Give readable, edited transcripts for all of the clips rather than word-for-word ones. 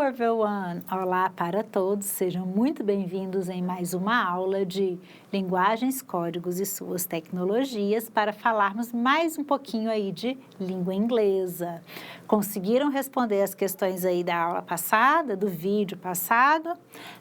everyone! Olá para todos, sejam muito bem-vindos em mais uma aula de linguagens, códigos e suas tecnologias para falarmos mais um pouquinho aí de língua inglesa. Conseguiram responder as questões aí da aula passada, do vídeo passado?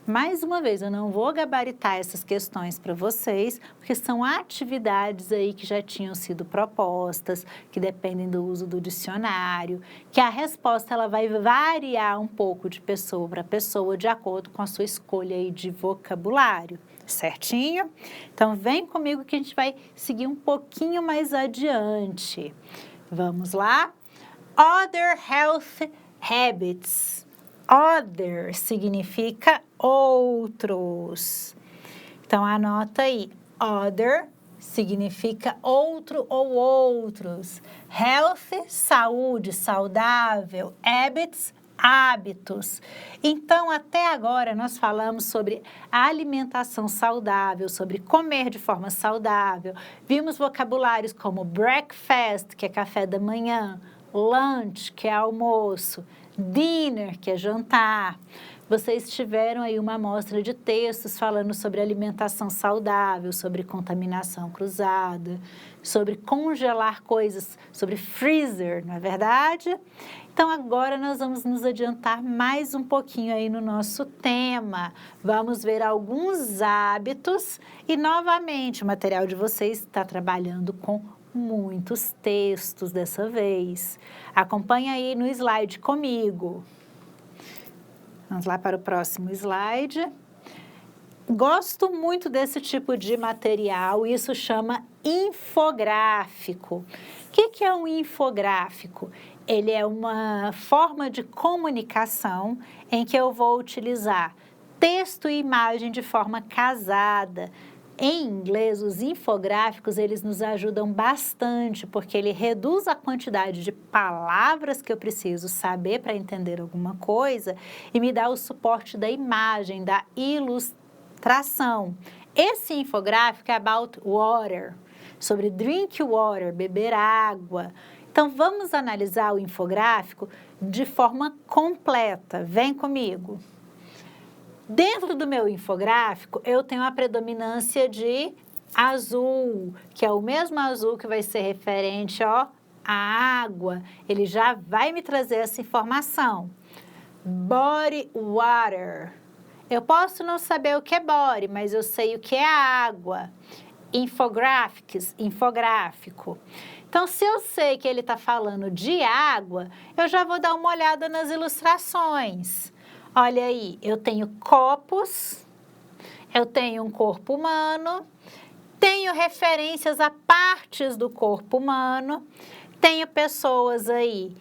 Mais uma vez, eu não vou gabaritar essas questões para vocês, porque são atividades aí que já tinham sido propostas, que dependem do uso do dicionário, que a resposta ela vai variar um pouco de pessoa para pessoa, de acordo com a sua escolha aí de vocabulário, certinho? Então, vem comigo que a gente vai seguir um pouquinho mais adiante. Vamos lá? Other health habits. Other significa outros. Então, anota aí. Other significa outro ou outros. Health, saúde, saudável. Habits, hábitos. Então, até agora, nós falamos sobre alimentação saudável, sobre comer de forma saudável. Vimos vocabulários como breakfast, que é café da manhã, lunch, que é almoço, dinner, que é jantar. Vocês tiveram aí uma amostra de textos falando sobre alimentação saudável, sobre contaminação cruzada, sobre congelar coisas, sobre freezer, não é verdade? Então, agora nós vamos nos adiantar mais um pouquinho aí no nosso tema. Vamos ver alguns hábitos e, novamente, o material de vocês está trabalhando com muitos textos dessa vez. Acompanhe aí no slide comigo. Vamos lá para o próximo slide. Gosto muito desse tipo de material, isso chama infográfico. O que é um infográfico? Ele é uma forma de comunicação em que eu vou utilizar texto e imagem de forma casada. Em inglês, os infográficos, eles nos ajudam bastante, porque ele reduz a quantidade de palavras que eu preciso saber para entender alguma coisa e me dá o suporte da imagem, da ilustração. Esse infográfico é about water, sobre drink water, beber água. Então, vamos analisar o infográfico de forma completa. Vem comigo. Dentro do meu infográfico, eu tenho a predominância de azul, que é o mesmo azul que vai ser referente à água. Ele já vai me trazer essa informação. Body water. Eu posso não saber o que é body, mas eu sei o que é água. Infographics, infográfico. Então, se eu sei que ele está falando de água, eu já vou dar uma olhada nas ilustrações. Olha aí, eu tenho copos, eu tenho um corpo humano, tenho referências a partes do corpo humano, tenho pessoas aí,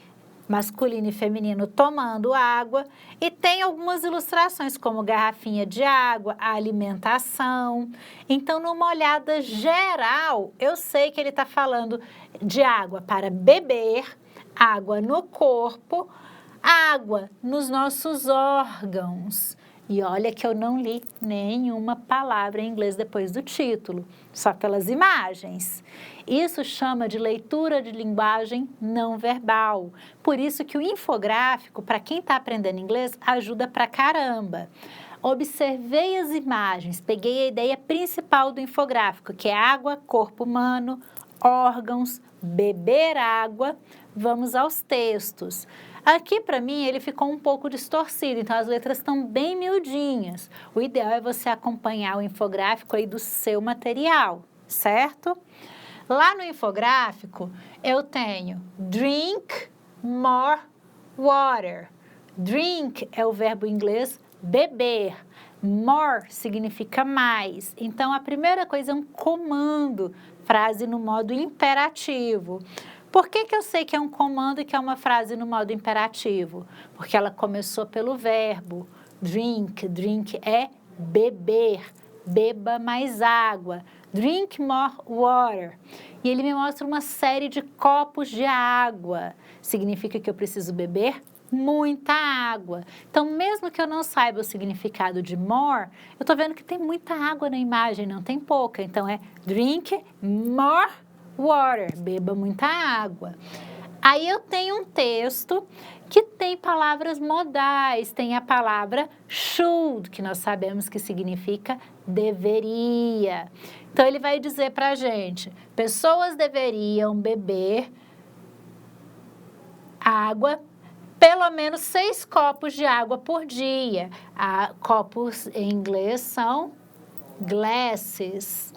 masculino e feminino, tomando água, e tem algumas ilustrações, como garrafinha de água, a alimentação. Então, numa olhada geral, eu sei que ele está falando de água para beber, água no corpo, água nos nossos órgãos. E olha que eu não li nenhuma palavra em inglês depois do título, só pelas imagens. Isso chama de leitura de linguagem não verbal. Por isso que o infográfico, para quem está aprendendo inglês, ajuda pra caramba. Observei as imagens, peguei a ideia principal do infográfico, que é água, corpo humano, órgãos, beber água. Vamos aos textos. Aqui, para mim, ele ficou um pouco distorcido, então as letras estão bem miudinhas. O ideal é você acompanhar o infográfico aí do seu material, certo? Lá no infográfico, eu tenho drink more water. Drink é o verbo em inglês beber. More significa mais. Então, a primeira coisa é um comando, frase no modo imperativo. Por que eu sei que é um comando e que é uma frase no modo imperativo? Porque ela começou pelo verbo drink. Drink é beber. Beba mais água. Drink more water. E ele me mostra uma série de copos de água. Significa que eu preciso beber muita água. Então, mesmo que eu não saiba o significado de more, eu estou vendo que tem muita água na imagem, não tem pouca. Então, é drink more water, beba muita água. Aí eu tenho um texto que tem palavras modais, tem a palavra should, que nós sabemos que significa deveria. Então, ele vai dizer para a gente, pessoas deveriam beber água, pelo menos 6 copos de água por dia. Copos em inglês são glasses.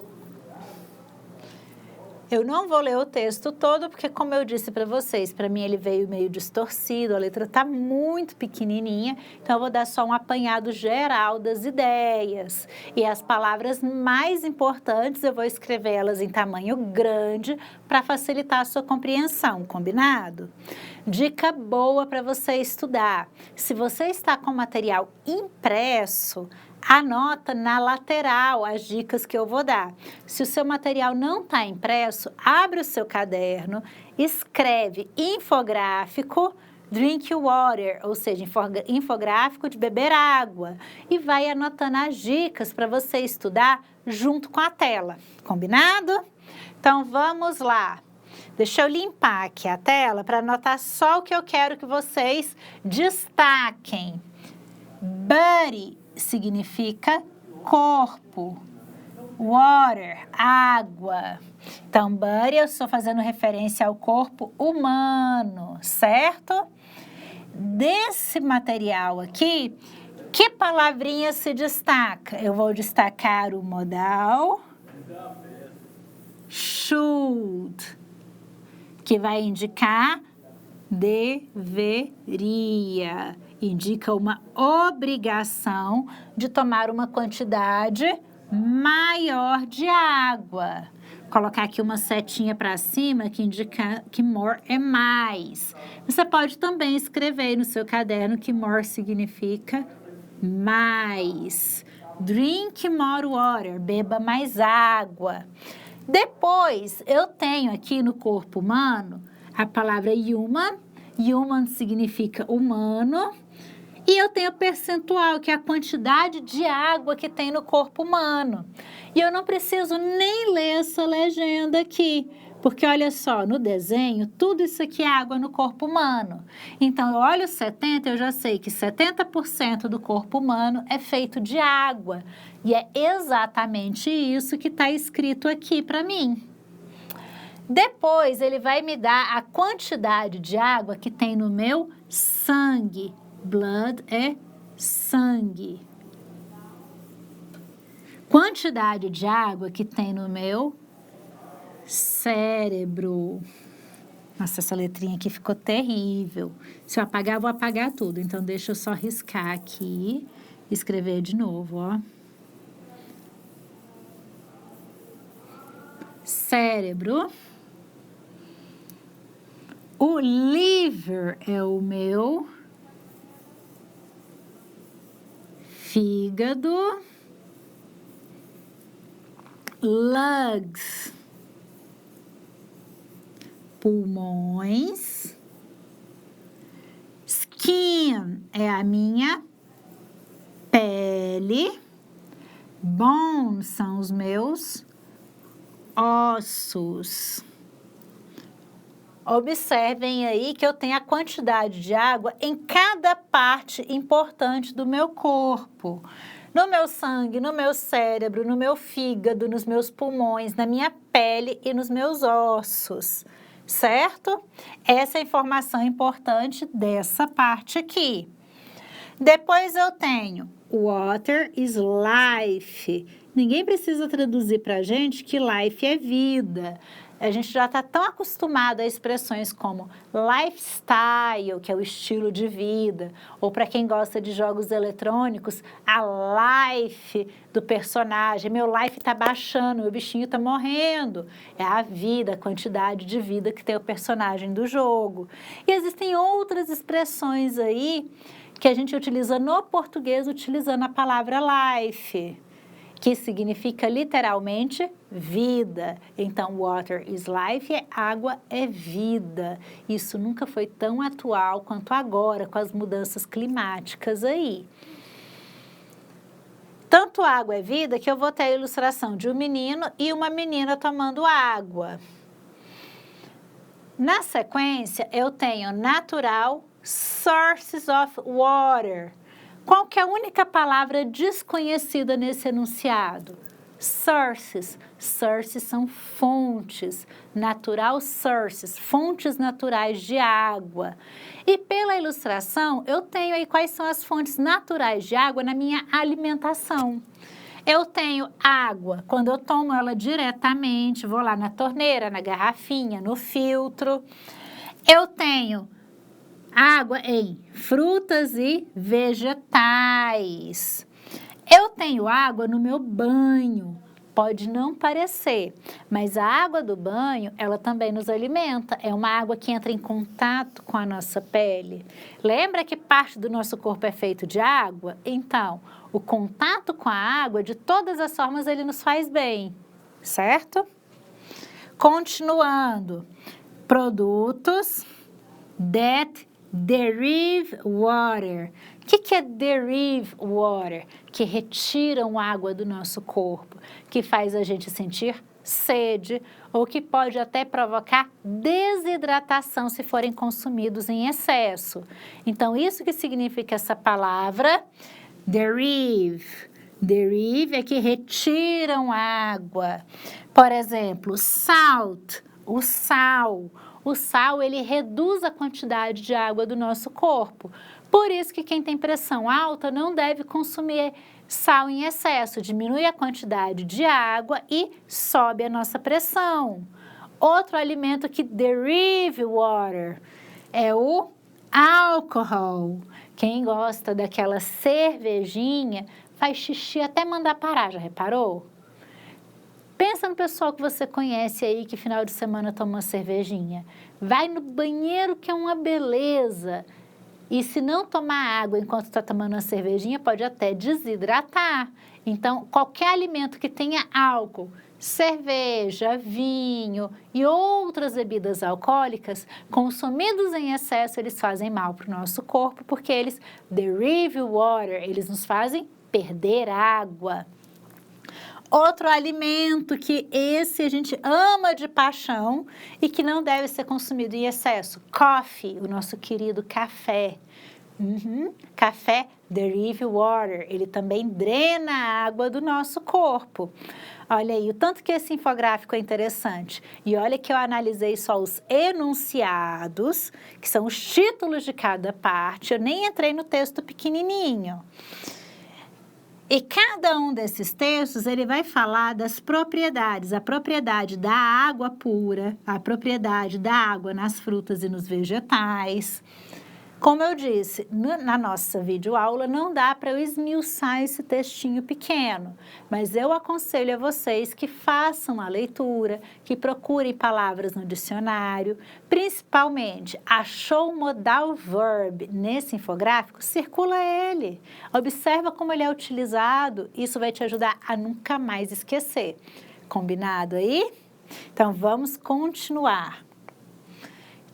Eu não vou ler o texto todo, porque como eu disse para vocês, para mim ele veio meio distorcido, a letra está muito pequenininha, então eu vou dar só um apanhado geral das ideias. E as palavras mais importantes eu vou escrevê-las em tamanho grande para facilitar a sua compreensão, combinado? Dica boa para você estudar. Se você está com material impresso, anota na lateral as dicas que eu vou dar. Se o seu material não está impresso, abre o seu caderno, escreve infográfico, drink water, ou seja, infográfico de beber água, e vai anotando as dicas para você estudar junto com a tela, combinado? Então, vamos lá. Deixa eu limpar aqui a tela para anotar só o que eu quero que vocês destaquem. Body significa corpo, water, água. Então, body, eu estou fazendo referência ao corpo humano, certo? Desse material aqui, que palavrinha se destaca? Eu vou destacar o modal should, que vai indicar deveria. Indica uma obrigação de tomar uma quantidade maior de água. Colocar aqui uma setinha para cima que indica que more é mais. Você pode também escrever no seu caderno que more significa mais. Drink more water, beba mais água. Depois, eu tenho aqui no corpo humano a palavra human. Human significa humano. E eu tenho percentual, que é a quantidade de água que tem no corpo humano. E eu não preciso nem ler essa legenda aqui, porque olha só, no desenho, tudo isso aqui é água no corpo humano. Então, eu olho 70, eu já sei que 70% do corpo humano é feito de água. E é exatamente isso que está escrito aqui para mim. Depois, ele vai me dar a quantidade de água que tem no meu sangue. Blood é sangue. Quantidade de água que tem no meu cérebro. Nossa, essa letrinha aqui ficou terrível. Se eu apagar, eu vou apagar tudo. Então, deixa eu só riscar aqui e escrever de novo, ó. Cérebro. O liver é o meu fígado. Lungs, pulmões. Skin é a minha pele. Bones são os meus ossos. Observem aí que eu tenho a quantidade de água em cada parte importante do meu corpo. No meu sangue, no meu cérebro, no meu fígado, nos meus pulmões, na minha pele e nos meus ossos, certo? Essa é a informação importante dessa parte aqui. Depois eu tenho water is life. Ninguém precisa traduzir para a gente que life é vida. A gente já está tão acostumado a expressões como lifestyle, que é o estilo de vida, ou para quem gosta de jogos eletrônicos, a life do personagem. Meu life está baixando, meu bichinho está morrendo. É a vida, a quantidade de vida que tem o personagem do jogo. E existem outras expressões aí que a gente utiliza no português utilizando a palavra life, que significa literalmente vida. Então, water is life, água é vida. Isso nunca foi tão atual quanto agora, com as mudanças climáticas aí. Tanto água é vida que eu vou ter a ilustração de um menino e uma menina tomando água. Na sequência, eu tenho natural sources of water. Qual que é a única palavra desconhecida nesse enunciado? Sources. Sources são fontes. Natural sources, fontes naturais de água. E pela ilustração, eu tenho aí quais são as fontes naturais de água na minha alimentação. Eu tenho água, quando eu tomo ela diretamente, vou lá na torneira, na garrafinha, no filtro. Eu tenho água em frutas e vegetais. Eu tenho água no meu banho. Pode não parecer, mas a água do banho, ela também nos alimenta. É uma água que entra em contato com a nossa pele. Lembra que parte do nosso corpo é feito de água? Então, o contato com a água, de todas as formas, ele nos faz bem, certo? Continuando. Produtos that derive water. O que é derive water? Que retiram água do nosso corpo, que faz a gente sentir sede ou que pode até provocar desidratação se forem consumidos em excesso. Então, isso que significa essa palavra derive. Derive é que retiram água. Por exemplo, salt, o sal. O sal, ele reduz a quantidade de água do nosso corpo. Por isso que quem tem pressão alta não deve consumir sal em excesso. Diminui a quantidade de água e sobe a nossa pressão. Outro alimento que derive water é o álcool. Quem gosta daquela cervejinha faz xixi até mandar parar, já reparou? Pensa no pessoal que você conhece aí que final de semana toma uma cervejinha. Vai no banheiro que é uma beleza. E se não tomar água enquanto está tomando uma cervejinha, pode até desidratar. Então, qualquer alimento que tenha álcool, cerveja, vinho e outras bebidas alcoólicas, consumidos em excesso, eles fazem mal para o nosso corpo, porque eles derive water, eles nos fazem perder água. Outro alimento que esse a gente ama de paixão e que não deve ser consumido em excesso, coffee, o nosso querido café. Café derive water, ele também drena a água do nosso corpo. Olha aí, o tanto que esse infográfico é interessante. E olha que eu analisei só os enunciados, que são os títulos de cada parte, eu nem entrei no texto pequenininho. E cada um desses textos, ele vai falar das propriedades, a propriedade da água pura, a propriedade da água nas frutas e nos vegetais. Como eu disse, na nossa videoaula não dá para eu esmiuçar esse textinho pequeno, mas eu aconselho a vocês que façam a leitura, que procurem palavras no dicionário, principalmente achou o modal verb nesse infográfico, circula ele, observa como ele é utilizado, isso vai te ajudar a nunca mais esquecer. Combinado aí? Então vamos continuar.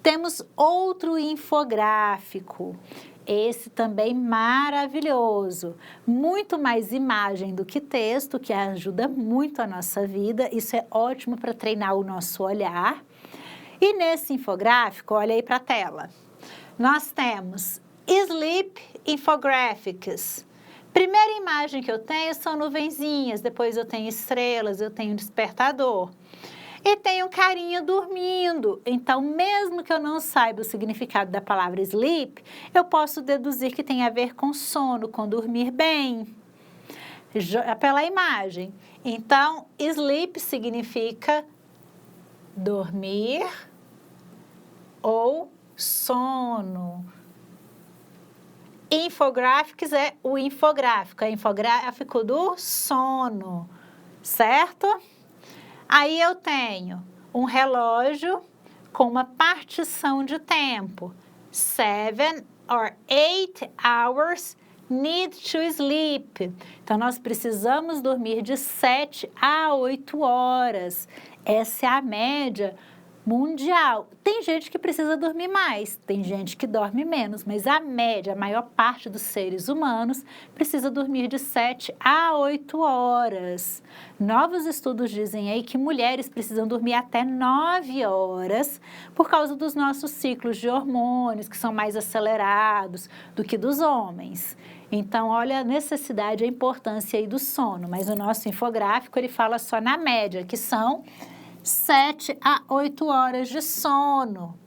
Temos outro infográfico, esse também maravilhoso, muito mais imagem do que texto, que ajuda muito a nossa vida, isso é ótimo para treinar o nosso olhar. E nesse infográfico, olha aí para a tela, nós temos Sleep Infographics. Primeira imagem que eu tenho são nuvenzinhas, depois eu tenho estrelas, eu tenho despertador. E tem um carinha dormindo. Então, mesmo que eu não saiba o significado da palavra sleep, eu posso deduzir que tem a ver com sono, com dormir bem, pela imagem. Então, sleep significa dormir ou sono. Infographics é o infográfico, é infográfico do sono, certo? Aí eu tenho um relógio com uma partição de tempo. 7 or 8 hours need to sleep. Então, nós precisamos dormir de 7 a 8 horas. Essa é a média mundial. Tem gente que precisa dormir mais, tem gente que dorme menos, mas a média, a maior parte dos seres humanos precisa dormir de 7 a 8 horas. Novos estudos dizem aí que mulheres precisam dormir até 9 horas por causa dos nossos ciclos de hormônios, que são mais acelerados do que dos homens. Então, olha a necessidade e a importância aí do sono, mas o nosso infográfico, ele fala só na média, que são 7 a 8 horas de sono.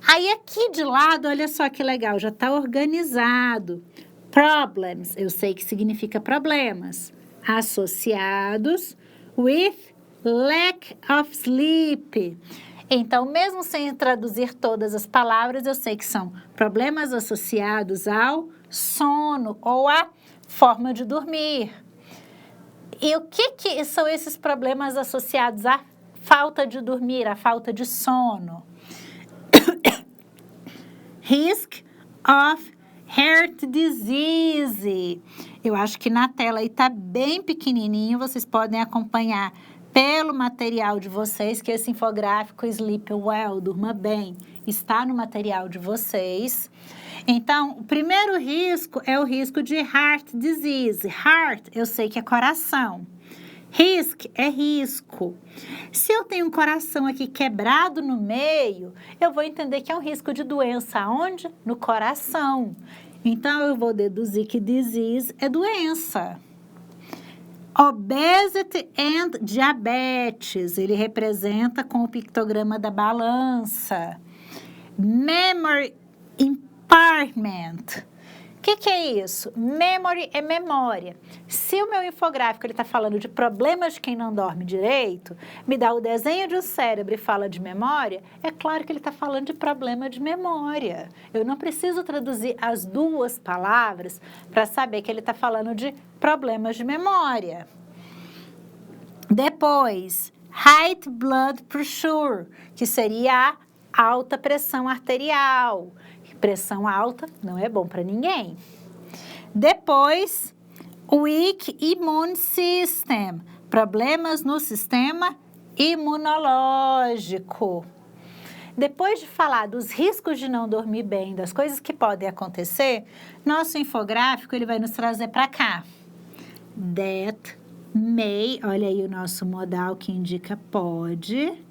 Aí aqui de lado, olha só que legal, já está organizado. Problems, eu sei que significa problemas, associados with lack of sleep. Então, mesmo sem traduzir todas as palavras, eu sei que são problemas associados ao sono ou à forma de dormir. E o que são esses problemas associados à falta de dormir, à falta de sono? Risk of heart disease. Eu acho que na tela aí tá bem pequenininho, vocês podem acompanhar pelo material de vocês, que esse infográfico Sleep Well, durma bem, está no material de vocês. Então, o primeiro risco é o risco de heart disease. Heart, eu sei que é coração. Risk é risco. Se eu tenho um coração aqui quebrado no meio, eu vou entender que é um risco de doença. Onde? No coração. Então, eu vou deduzir que disease é doença. Obesity and diabetes, ele representa com o pictograma da balança. Memory impairment. O que é isso? Memory é memória. Se o meu infográfico está falando de problemas de quem não dorme direito, me dá o desenho de um cérebro e fala de memória, é claro que ele está falando de problema de memória. Eu não preciso traduzir as duas palavras para saber que ele está falando de problemas de memória. Depois, high blood pressure, que seria a alta pressão arterial. Pressão alta não é bom para ninguém. Depois, weak immune system, problemas no sistema imunológico. Depois de falar dos riscos de não dormir bem, das coisas que podem acontecer, nosso infográfico ele vai nos trazer para cá. That may, olha aí o nosso modal que indica pode.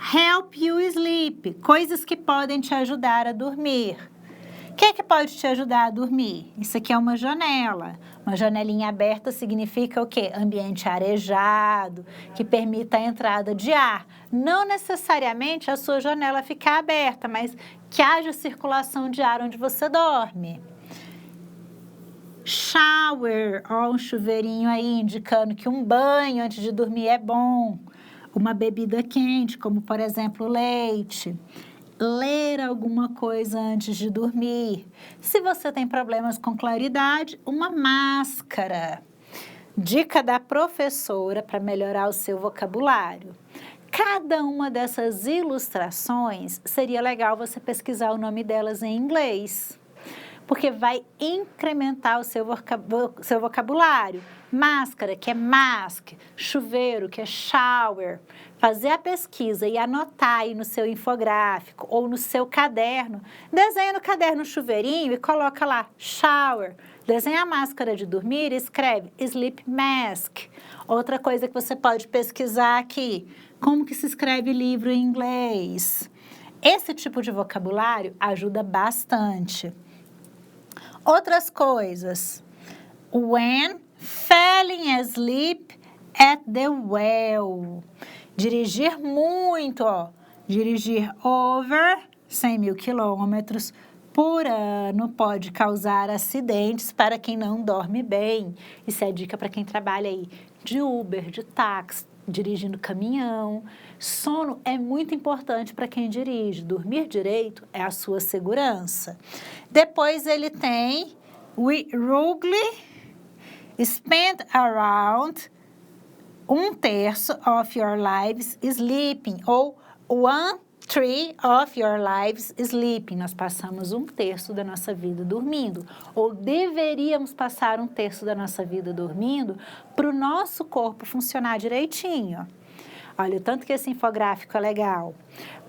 Help you sleep, coisas que podem te ajudar a dormir. O que é que pode te ajudar a dormir? Isso aqui é uma janela. Uma janelinha aberta significa o quê? Ambiente arejado, que permita a entrada de ar. Não necessariamente a sua janela ficar aberta, mas que haja circulação de ar onde você dorme. Shower, ó, um chuveirinho aí indicando que um banho antes de dormir é bom. Uma bebida quente, como por exemplo leite. Ler alguma coisa antes de dormir. Se você tem problemas com claridade, uma máscara. Dica da professora para melhorar o seu vocabulário. Cada uma dessas ilustrações, seria legal você pesquisar o nome delas em inglês, porque vai incrementar o seu vocabulário. Máscara, que é mask, chuveiro, que é shower. Fazer a pesquisa e anotar aí no seu infográfico ou no seu caderno. Desenha no caderno um chuveirinho e coloca lá, shower. Desenha a máscara de dormir e escreve sleep mask. Outra coisa que você pode pesquisar aqui, como que se escreve livro em inglês. Esse tipo de vocabulário ajuda bastante. Outras coisas. When falling asleep at the well. Dirigir muito, ó. Dirigir over 100 mil quilômetros por ano pode causar acidentes para quem não dorme bem. Isso é dica para quem trabalha aí de Uber, de táxi, dirigindo caminhão. Sono é muito importante para quem dirige. Dormir direito é a sua segurança. Depois ele tem we roughly spend around 1/3 of your lives sleeping ou 1/3 of your lives sleeping. Nós passamos 1/3 da nossa vida dormindo, ou deveríamos passar 1/3 da nossa vida dormindo para o nosso corpo funcionar direitinho. Olha, o tanto que esse infográfico é legal.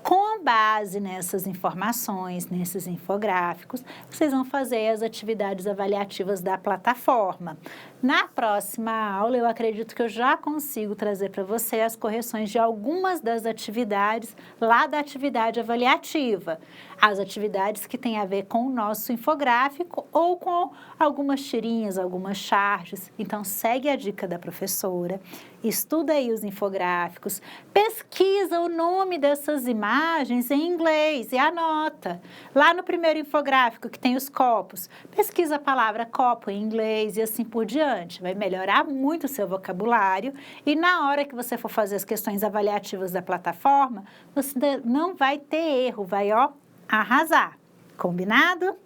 Com base nessas informações, nesses infográficos, vocês vão fazer as atividades avaliativas da plataforma. Na próxima aula, eu acredito que eu já consigo trazer para você as correções de algumas das atividades lá da atividade avaliativa. As atividades que têm a ver com o nosso infográfico ou com algumas tirinhas, algumas charges. Então, segue a dica da professora, estuda aí os infográficos, pesquisa o nome dessas imagens em inglês e anota. Lá no primeiro infográfico que tem os copos, pesquisa a palavra copo em inglês e assim por diante. Vai melhorar muito o seu vocabulário e na hora que você for fazer as questões avaliativas da plataforma, você não vai ter erro, vai, ó, arrasar. Combinado?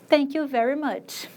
Thank you very much.